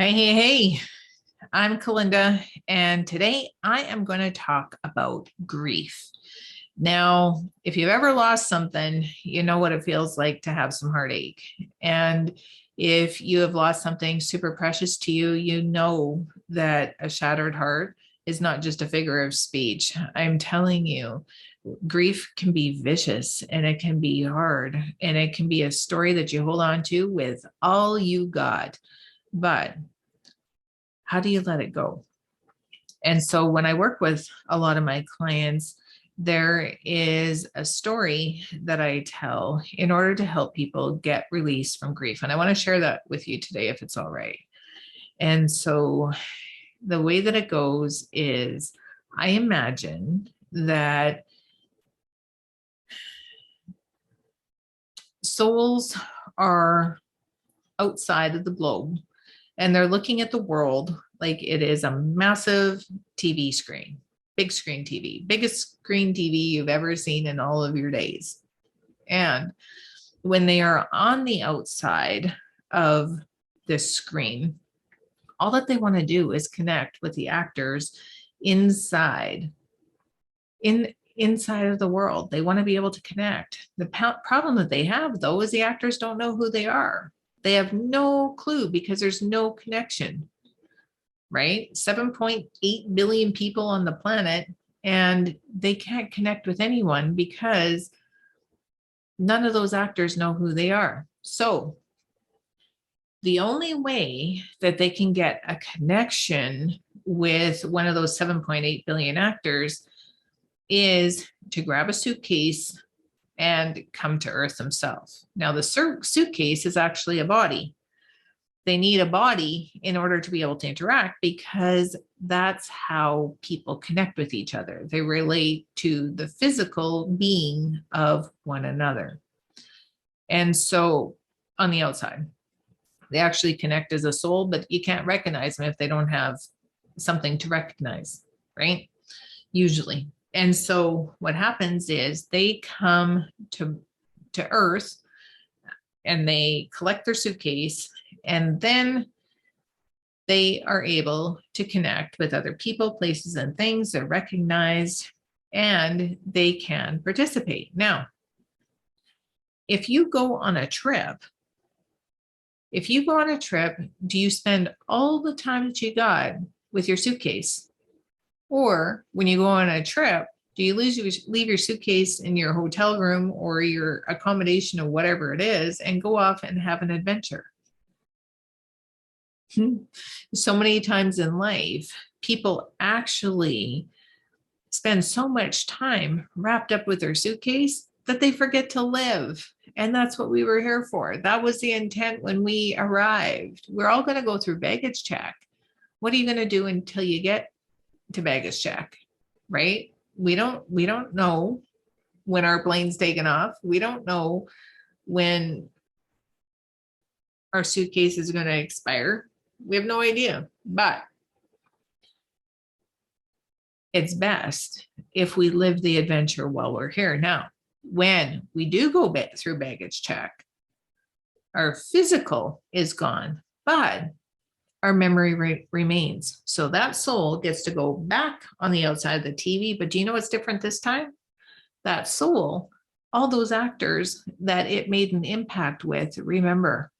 Hey, I'm Kalinda, and today I am going to talk about grief. Now, if you've ever lost something, you know what it feels like to have some heartache. And if you have lost something super precious to you, you know that a shattered heart is not just a figure of speech. I'm telling you, grief can be vicious and it can be hard and it can be a story that you hold on to with all you got. But how do you let it go? And so when I work with a lot of my clients, there is a story that I tell in order to help people get released from grief. And I want to share that with you today, if it's all right. And so the way that it goes is I imagine that souls are outside of the globe and they're looking at the world like it is a massive TV screen, big screen TV, biggest screen TV you've ever seen in all of your days. And when they are on the outside of this screen, all that they want to do is connect with the actors inside inside of the world. They want to be able to connect. The problem that they have, though, is the actors don't know who they are. They have no clue because there's no connection, right? 7.8 billion people on the planet, and they can't connect with anyone because none of those actors know who they are. So the only way that they can get a connection with one of those 7.8 billion actors is to grab a suitcase and come to Earth themselves. Now, the suitcase is actually a body. They need a body in order to be able to interact because that's how people connect with each other. They relate to the physical being of one another. And so on the outside, they actually connect as a soul, but you can't recognize them if they don't have something to recognize, right? Usually. And so what happens is they come to Earth and they collect their suitcase, and then they are able to connect with other people, places, and things. They're recognized and they can participate. Now, if you go on a trip, do you spend all the time that you got with your suitcase? Or when you go on a trip, do you leave your suitcase in your hotel room or your accommodation or whatever it is and go off and have an adventure? So many times in life, people actually spend so much time wrapped up with their suitcase that they forget to live. And that's what we were here for. That was the intent when we arrived. We're all going to go through baggage check. What are you going to do until you get to baggage check, right? We don't know when our plane's taken off. We don't know when our suitcase is going to expire. We have no idea, but it's best if we live the adventure while we're here. Now, when we do go back through baggage check, our physical is gone, but our memory remains. So that soul gets to go back on the outside of the TV. But do you know what's different this time? That soul, all those actors that it made an impact with, remember.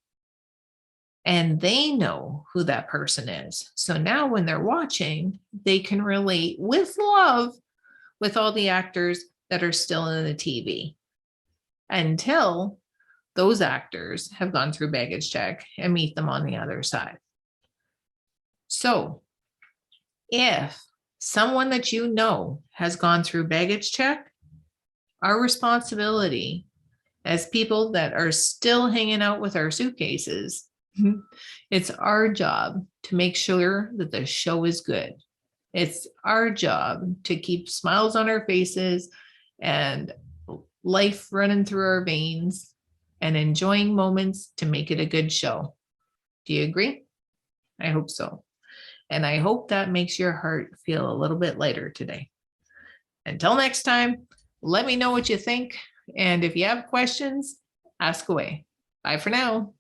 And they know who that person is. So now when they're watching, they can relate with love with all the actors that are still in the TV until those actors have gone through baggage check and meet them on the other side. So if someone that you know has gone through baggage check, our responsibility as people that are still hanging out with our suitcases, it's our job to make sure that the show is good. It's our job to keep smiles on our faces and life running through our veins and enjoying moments to make it a good show. Do you agree? I hope so. And I hope that makes your heart feel a little bit lighter today. Until next time, let me know what you think. And if you have questions, ask away. Bye for now.